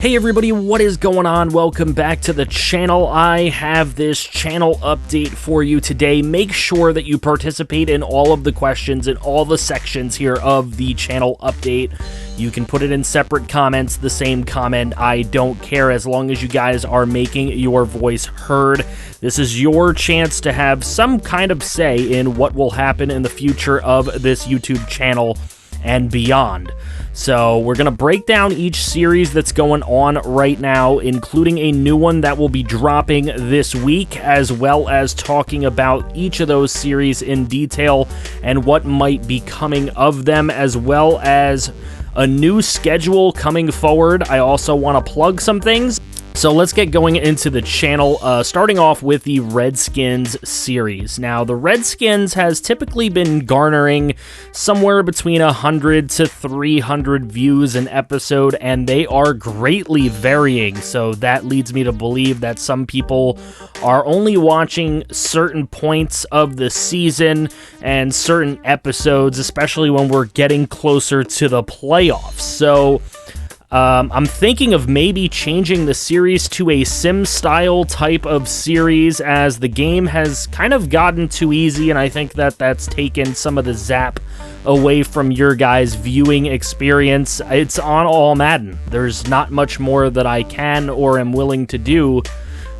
Hey everybody, what is going on? Welcome back to the channel. I have this channel update for you today. Make sure that you participate in all of the questions in all the sections here of the channel update. You can put it in separate comments, the same comment. I don't care as long as you guys are making your voice heard. This is your chance to have some kind of say in what will happen in the future of this YouTube channel and beyond. So we're going to break down each series that's going on right now, including a new one that will be dropping this week, as well as talking about each of those series in detail and what might be coming of them, as well as a new schedule coming forward. I also want to plug some things. So let's get going into the channel, starting off with the Redskins series. Now, the Redskins has typically been garnering somewhere between 100 to 300 views an episode, and they are greatly varying. So that leads me to believe that some people are only watching certain points of the season and certain episodes, especially when we're getting closer to the playoffs. So I'm thinking of maybe changing the series to a sim-style type of series, as the game has kind of gotten too easy, and I think that that's taken some of the zap away from your guys' viewing experience. It's on all Madden. There's not much more that I can or am willing to do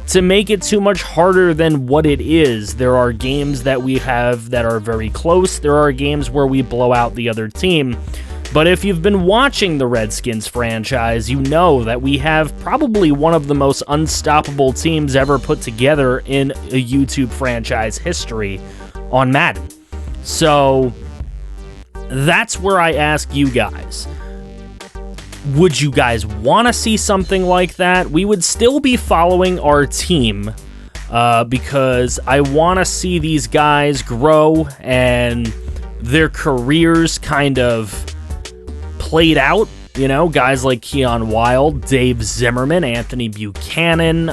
to make it too much harder than what it is. There are games that we have that are very close. There are games where we blow out the other team. But if you've been watching the Redskins franchise, you know that we have probably one of the most unstoppable teams ever put together in a YouTube franchise history on Madden. So that's where I ask you guys, would you guys want to see something like that? We would still be following our team because I want to see these guys grow and their careers kind of played out, you know, guys like Keon Wild, Dave Zimmerman, Anthony Buchanan,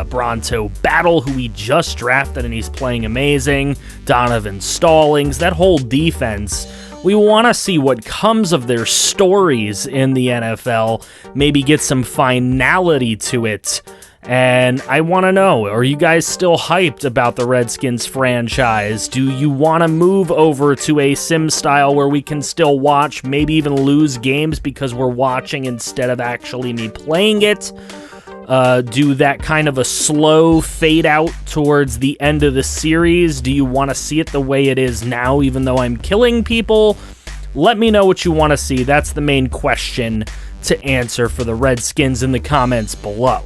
Bronto Battle, who we just drafted and he's playing amazing, Donovan Stallings, that whole defense. We want to see what comes of their stories in the NFL, maybe get some finality to it. And I want to know, are you guys still hyped about the Redskins franchise? Do you want to move over to a sim style where we can still watch, maybe even lose games because we're watching instead of actually me playing it? Do that kind of a slow fade out towards the end of the series? Do you want to see it the way it is now, even though I'm killing people? Let me know what you want to see. That's the main question to answer for the Redskins in the comments below.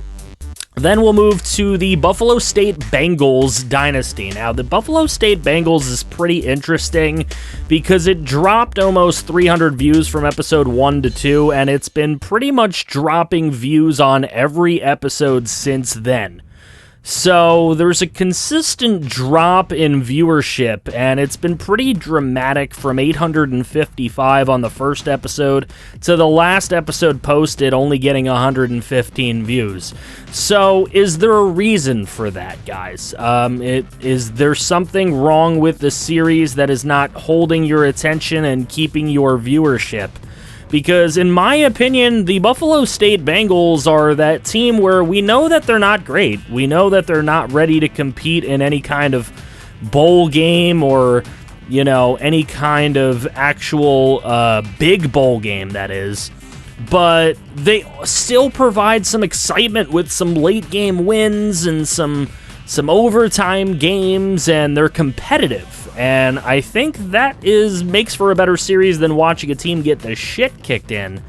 Then we'll move to the Buffalo State Bengals dynasty. Now, the Buffalo State Bengals is pretty interesting because it dropped almost 300 views from episode 1 to 2, and it's been pretty much dropping views on every episode since then. So there's a consistent drop in viewership, and it's been pretty dramatic from 855 on the first episode to the last episode posted only getting 115 views. So is there a reason for that, guys? Is there something wrong with the series that is not holding your attention and keeping your viewership? Because in my opinion, the Buffalo State Bengals are that team where we know that they're not great. We know that they're not ready to compete in any kind of bowl game or, you know, any kind of actual big bowl game, that is. But they still provide some excitement with some late game wins and some overtime games, and they're competitive. And I think that makes for a better series than watching a team get the shit kicked in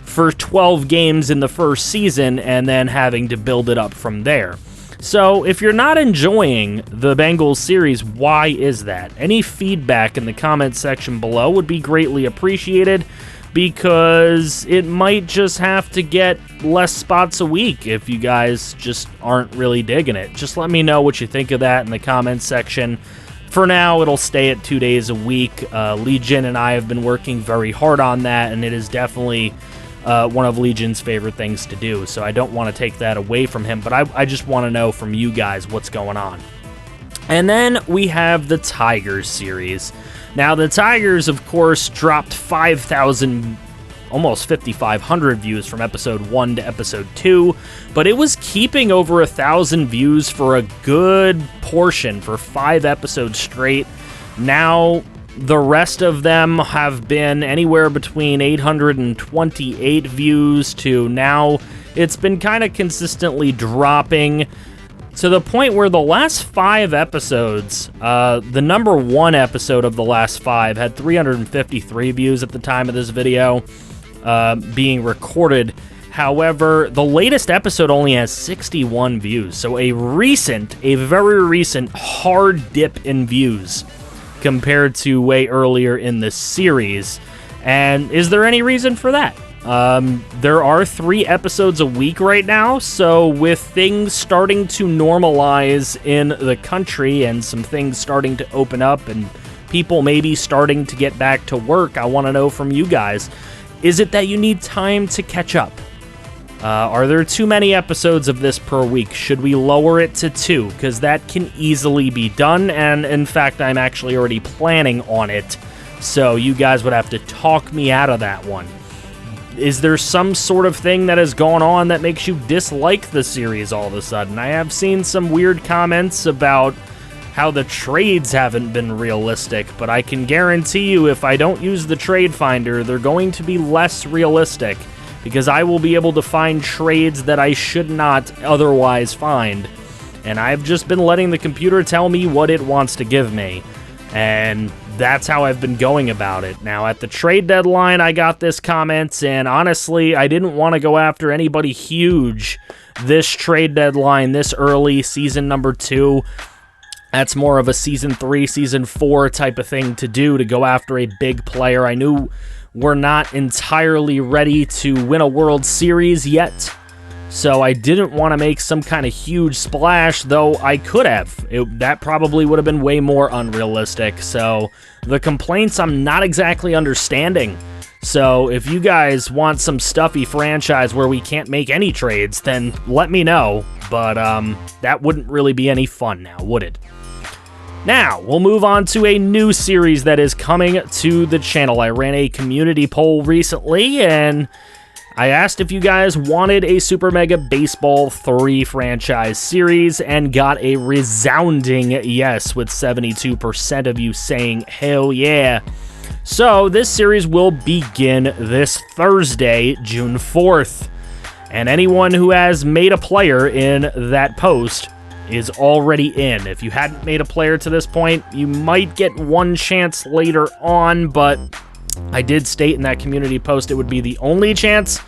for 12 games in the first season and then having to build it up from there. So if you're not enjoying the Bengals series, why is that? Any feedback in the comment section below would be greatly appreciated, because it might just have to get less spots a week if you guys just aren't really digging it. Just let me know what you think of that in the comments section. For now, it'll stay at 2 days a week. Legion and I have been working very hard on that, and it is definitely one of Legion's favorite things to do, so I don't want to take that away from him, but I just want to know from you guys what's going on. And then we have the Tigers series. Now, the Tigers, of course, dropped 5,000 almost 5,500 views from episode 1 to episode 2, but it was keeping over 1,000 views for a good portion, for 5 episodes straight. Now, the rest of them have been anywhere between 828 views to now it's been kind of consistently dropping to the point where the last 5 episodes, the number 1 episode of the last 5 had 353 views at the time of this video being recorded. However, the latest episode only has 61 views, so a very recent hard dip in views compared to way earlier in the series. And is there any reason for that? There are 3 episodes a week right now, so with things starting to normalize in the country and some things starting to open up and people maybe starting to get back to work, I want to know from you guys, is it that you need time to catch up? Are there too many episodes of this per week? Should we lower it to 2? Because that can easily be done, and in fact, I'm actually already planning on it, so you guys would have to talk me out of that one. Is there some sort of thing that has gone on that makes you dislike the series all of a sudden? I have seen some weird comments about how the trades haven't been realistic, but I can guarantee you if I don't use the trade finder, they're going to be less realistic, because I will be able to find trades that I should not otherwise find. And I've just been letting the computer tell me what it wants to give me. And that's how I've been going about it. Now, at the trade deadline, I got this comment, and honestly, I didn't want to go after anybody huge this trade deadline, this early, season number 2. That's more of a season 3, season 4 type of thing to do, to go after a big player. I knew we're not entirely ready to win a World Series yet, so I didn't want to make some kind of huge splash, though I could have. That probably would have been way more unrealistic, so the complaints I'm not exactly understanding. So if you guys want some stuffy franchise where we can't make any trades, then let me know, but that wouldn't really be any fun now, would it? Now, we'll move on to a new series that is coming to the channel. I ran a community poll recently, and I asked if you guys wanted a Super Mega Baseball 3 franchise series, and got a resounding yes, with 72% of you saying, hell yeah. So, this series will begin this Thursday, June 4th. And anyone who has made a player in that post is already in. If you hadn't made a player to this point, you might get one chance later on, but I did state in that community post it would be the only chance,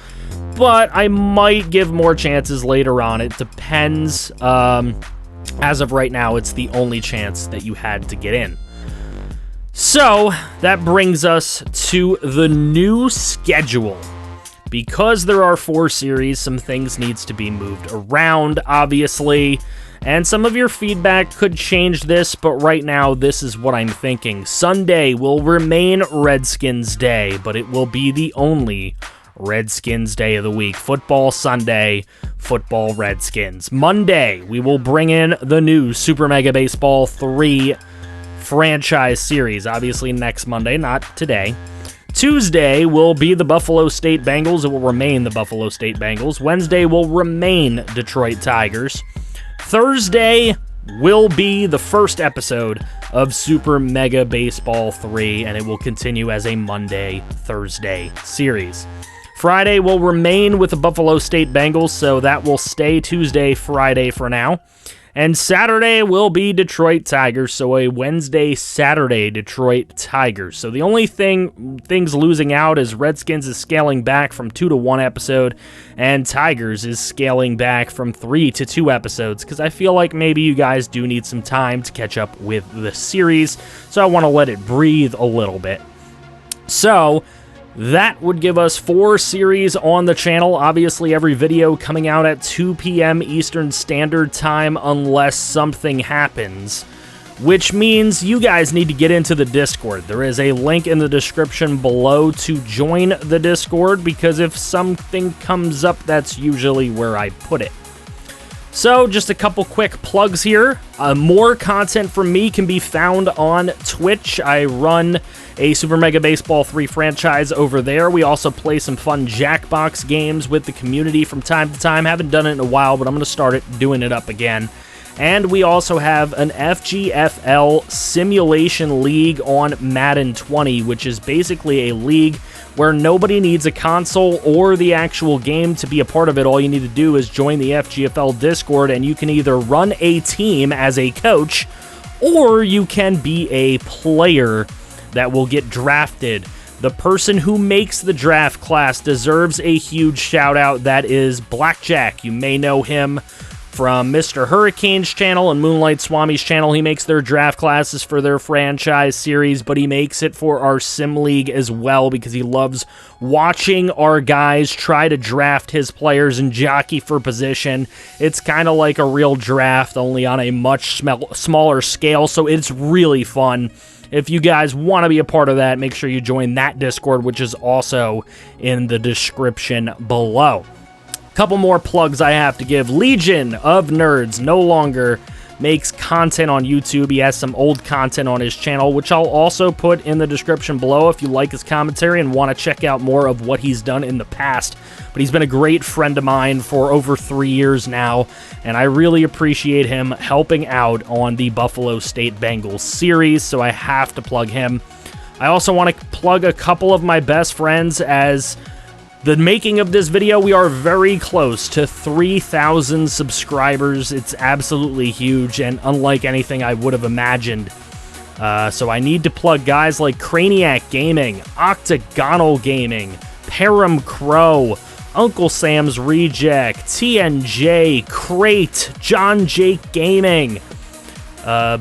but I might give more chances later on. It depends. As of right now, it's the only chance that you had to get in. So, that brings us to the new schedule. Because there are 4 series, some things needs to be moved around, obviously. And some of your feedback could change this, but right now, this is what I'm thinking. Sunday will remain Redskins Day, but it will be the only Redskins Day of the week. Football Sunday, football Redskins. Monday, we will bring in the new Super Mega Baseball 3 franchise series. Obviously, next Monday, not today. Tuesday will be the Buffalo State Bengals. It will remain the Buffalo State Bengals. Wednesday will remain Detroit Tigers. Thursday will be the first episode of Super Mega Baseball 3, and it will continue as a Monday-Thursday series. Friday will remain with the Buffalo State Bengals, so that will stay Tuesday, Friday for now. And Saturday will be Detroit Tigers, so a Wednesday, Saturday Detroit Tigers. So the only things losing out is Redskins is scaling back from 2 to 1 episode, and Tigers is scaling back from 3 to 2 episodes, because I feel like maybe you guys do need some time to catch up with the series, so I want to let it breathe a little bit. So that would give us 4 series on the channel. Obviously, every video coming out at 2 p.m. Eastern Standard Time unless something happens, which means you guys need to get into the Discord. There is a link in the description below to join the Discord, because if something comes up, that's usually where I put it. So, just a couple quick plugs here. More content from me can be found on Twitch. I run a Super Mega Baseball 3 franchise over there. We also play some fun Jackbox games with the community from time to time. Haven't done it in a while, but I'm going to start doing it up again. And we also have an FGFL simulation league on Madden 20, which is basically a league where nobody needs a console or the actual game to be a part of it. All you need to do is join the FGFL Discord, and you can either run a team as a coach, or you can be a player that will get drafted. The person who makes the draft class deserves a huge shout out. That is Blackjack. You may know him from Mr. Hurricane's channel and Moonlight Swami's channel. He makes their draft classes for their franchise series, but he makes it for our sim league as well because he loves watching our guys try to draft his players and jockey for position. It's kind of like a real draft, only on a much smaller scale, so it's really fun. If you guys want to be a part of that, make sure you join that Discord, which is also in the description below. Couple more plugs I have to give. Legion of Nerds no longer makes content on YouTube. He has some old content on his channel, which I'll also put in the description below if you like his commentary and want to check out more of what he's done in the past. But he's been a great friend of mine for over 3 years now, and I really appreciate him helping out on the Buffalo State Bengals series, so I have to plug him. I also want to plug a couple of my best friends. As the making of this video, we are very close to 3,000 subscribers. It's absolutely huge and unlike anything I would have imagined. So I need to plug guys like Craniac Gaming, Octagonal Gaming, Param Crow, Uncle Sam's Reject, TNJ, Crate, John Jake Gaming,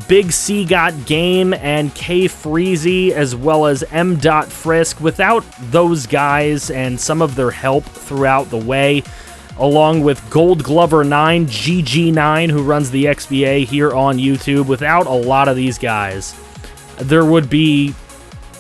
Big C Got Game, and K Freezy, as well as M. Frisk. Without those guys and some of their help throughout the way, along with Gold Glover 9, GG9, who runs the XBA here on YouTube, without a lot of these guys, there would be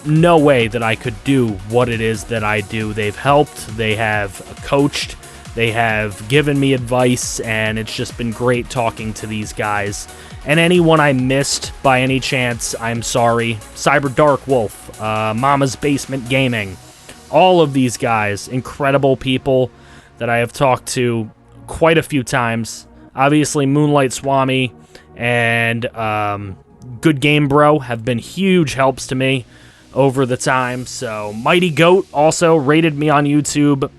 no way that I could do what it is that I do. They've helped, they have coached, they have given me advice, and it's just been great talking to these guys. And anyone I missed by any chance, I'm sorry. Cyber Dark Wolf, Mama's Basement Gaming, all of these guys, incredible people that I have talked to quite a few times. Obviously, Moonlight Swami and Good Game Bro have been huge helps to me over the time. So Mighty Goat also rated me on YouTube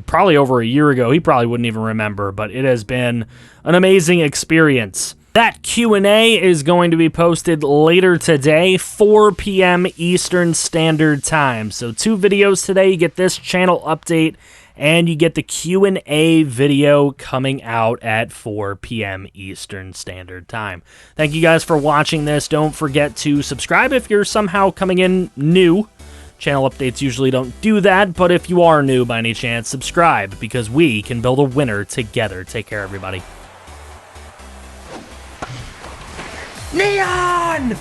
probably over a year ago. He probably wouldn't even remember, but it has been an amazing experience. That Q&A is going to be posted later today, 4 p.m. Eastern Standard Time. So 2 videos today. You get this channel update, and you get the Q&A video coming out at 4 p.m. Eastern Standard Time. Thank you guys for watching this. Don't forget to subscribe if you're somehow coming in new. Channel updates usually don't do that, but if you are new by any chance, subscribe, because we can build a winner together. Take care, everybody. Neon!